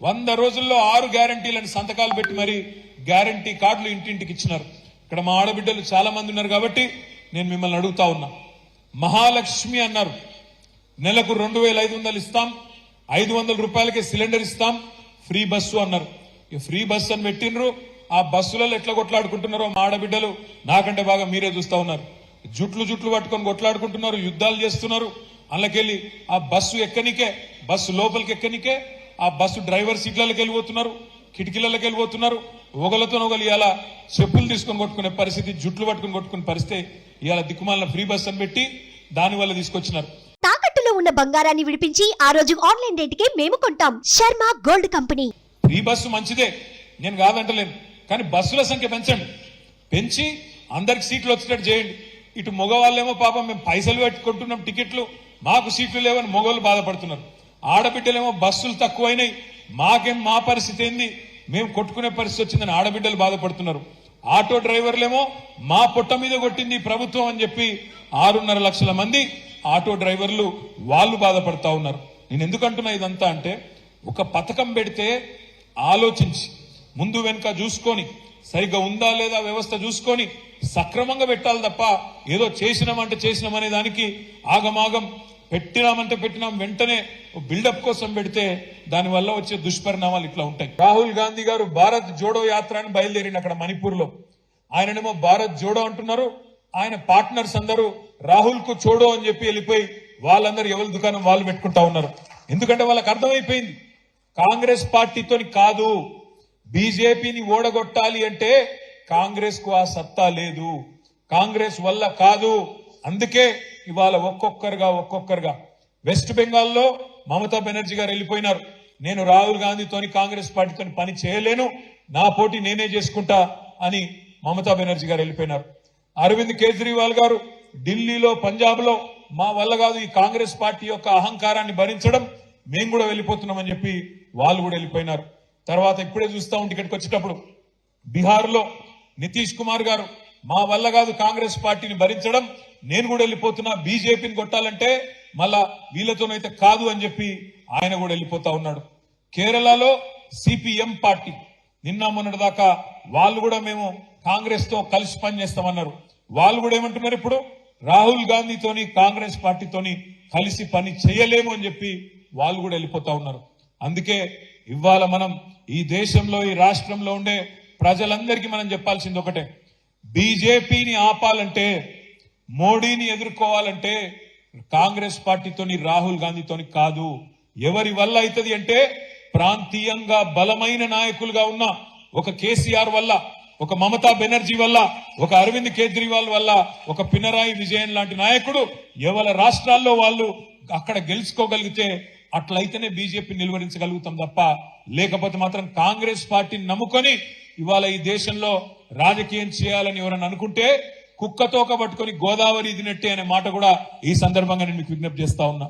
100 రోజుల్లో 6 గ్యారంటీలను సంతకాలు పెట్టి మరి గ్యారంటీ కార్డులు ఇంటింటికి ఇచ్చినారు. ఇక్కడ మా ఆడబిడ్డలు చాలా మంది ఉన్నారు కాబట్టి నేను మిమ్మల్ని అడుగుతా ఉన్నా. మహాలక్ష్మి అన్నారు, నెలకు 2500 ఇస్తాం, 500 రూపాయలకే సిలిండర్ ఇస్తాం, ఫ్రీ బస్సు అన్నారు. ఈ ఫ్రీ బస్సు అని పెట్టినరు. ఆ బస్సులలో ఎట్లా కొట్లాడుకుంటున్నారో మా ఆడబిడ్డలు నాకంటే బాగా మీరే చూస్తా ఉన్నారు. జుట్లు పట్టుకొని కొట్లాడుకుంటున్నారు, యుద్ధాలు చేస్తున్నారు. అందులోకెళ్ళి ఆ బస్సు ఎక్కనికే, బస్సు లోపలికి ఎక్కనికే ఆ బస్సు డ్రైవర్ సీట్లకి వెళ్ళిపోతున్నారు, కిటికీలకి వెళ్ళిపోతున్నారు. ఒకలతో ఒకరు ఇవాళ చెప్పులు తీసుకొని కొట్టుకునే పరిస్థితి, జుట్లు పట్టుకుని కొట్టుకునే పరిస్థితి. ఇవాళ దిక్కుమాలిన ఫ్రీ బస్ అని పెట్టి దానివల్ల తీసుకొచ్చినారు. తాకట్టులో ఉన్న బంగారాన్ని విడిపించి ఆ రోజు ఆన్లైన్ రేటుకే మేము కొంటాం. Sharma gold company. Free bus మంచిదే, నేను కాదంటలేను. కానీ బస్సుల సంఖ్య పెంచండి, పెంచి అందరికి సీట్లు వచ్చేటట్టు చేయండి. ఇటు మగవాళ్ళేమో పాపం మేము పైసలు పెట్టుకుంటున్నాం టికెట్లు, మాకు సీట్లు లేవని మగవాళ్ళు బాధపడుతున్నారు. ఆడబిడ్డలేమో బస్సులు తక్కువైనాయి, మాకేం మా పరిస్థితి ఏంది, మేము కొట్టుకునే పరిస్థితి వచ్చిందని ఆడబిడ్డలు బాధపడుతున్నారు. ఆటో డ్రైవర్లేమో మా పొట్ట మీద కొట్టింది ప్రభుత్వం అని చెప్పి 6.5 లక్షల మంది ఆటో డ్రైవర్లు వాళ్ళు బాధపడతా ఉన్నారు. నేను ఎందుకంటున్నా ఇదంతా అంటే, ఒక పథకం పెడితే ఆలోచించి ముందు వెనుక చూసుకొని సరిగ్గా ఉందా లేదా వ్యవస్థ చూసుకొని సక్రమంగా పెట్టాలి తప్ప ఏదో చేసినామంటే చేసినామనే దానికి ఆగమాగం పెట్టినామంటే పెట్టినాం వెంటనే బిల్డప్ కోసం పెడితే దానివల్ల వచ్చే దుష్పరిణామాలు ఇట్లా ఉంటాయి. రాహుల్ గాంధీ గారు భారత్ జోడో యాత్ర అని బయలుదేరింది అక్కడ మణిపూర్ లో. ఆయననేమో భారత్ జోడో అంటున్నారు, ఆయన పార్ట్నర్స్ అందరూ రాహుల్ కు చోడో అని చెప్పి వెళ్ళిపోయి వాళ్ళందరూ ఎవరి దుకాణం వాళ్ళు పెట్టుకుంటా ఉన్నారు. ఎందుకంటే వాళ్ళకి అర్థమైపోయింది కాంగ్రెస్ పార్టీతోని కాదు, బీజేపీని ఓడగొట్టాలి అంటే కాంగ్రెస్ కు ఆ సత్తా లేదు, కాంగ్రెస్ వల్ల కాదు. అందుకే ఇవాళ ఒక్కొక్కరుగా వెస్ట్ బెంగాల్లో మమతా బెనర్జీ గారు వెళ్ళిపోయినారు. నేను రాహుల్ గాంధీతోని కాంగ్రెస్ పార్టీతోని పని చేయలేను, నా పోటీ నేనే చేసుకుంటా అని మమతా బెనర్జీ గారు వెళ్ళిపోయినారు. అరవింద్ కేజ్రీవాల్ గారు ఢిల్లీలో, పంజాబ్ లో మా వల్ల కాదు ఈ కాంగ్రెస్ పార్టీ యొక్క అహంకారాన్ని భరించడం, మేము కూడా వెళ్ళిపోతున్నామని చెప్పి వాళ్ళు కూడా వెళ్ళిపోయినారు. తర్వాత ఇప్పుడే చూస్తా ఉంటే ఇక్కడికి వచ్చేటప్పుడు బీహార్ లో నితీష్ కుమార్ గారు మా వల్ల కాదు కాంగ్రెస్ పార్టీని భరించడం, నేను కూడా వెళ్ళిపోతున్నా, బీజేపీని కొట్టాలంటే మళ్ళా వీళ్ళతోనైతే కాదు అని చెప్పి ఆయన కూడా వెళ్ళిపోతా ఉన్నాడు. కేరళలో సిపిఎం పార్టీ నిన్న మొన్నటి దాకా వాళ్ళు కూడా మేము కాంగ్రెస్ తో కలిసి పనిచేస్తామన్నారు. వాళ్ళు కూడా ఏమంటున్నారు, ఇప్పుడు రాహుల్ గాంధీతోని కాంగ్రెస్ పార్టీతోని కలిసి పని చేయలేము అని చెప్పి వాళ్ళు కూడా వెళ్ళిపోతా ఉన్నారు. అందుకే ఇవాళ మనం ఈ దేశంలో, ఈ రాష్ట్రంలో ఉండే ప్రజలందరికీ మనం చెప్పాల్సింది ఒకటే, బీజేపీని ఆపాలంటే, మోడీని ఎదుర్కోవాలంటే కాంగ్రెస్ పార్టీతోని, రాహుల్ గాంధీతోని కాదు. ఎవరి వల్ల అవుతుంది అంటే, ప్రాంతీయంగా బలమైన నాయకులుగా ఉన్న ఒక కేసీఆర్ వల్ల, ఒక మమతా బెనర్జీ వల్ల, ఒక అరవింద్ కేజ్రీవాల్ వల్ల, ఒక పినరాయి విజయన్ లాంటి నాయకుడు ఎవరి రాష్ట్రాల్లో వాళ్ళు అక్కడ గెలుచుకోగలిగితే అట్లయితేనే బీజేపీ నిలువరించగలుగుతాం తప్ప, లేకపోతే మాత్రం కాంగ్రెస్ పార్టీని నమ్ముకొని ఇవాళ ఈ దేశంలో రాజకీయం చేయాలని ఎవరన్నా అనుకుంటే కుక్కతోక పట్టుకొని గోదావరి ఇదినట్టే అనే మాట కూడా ఈ సందర్భంగా నేను మీకు విజ్ఞప్తి చేస్తా ఉన్నా.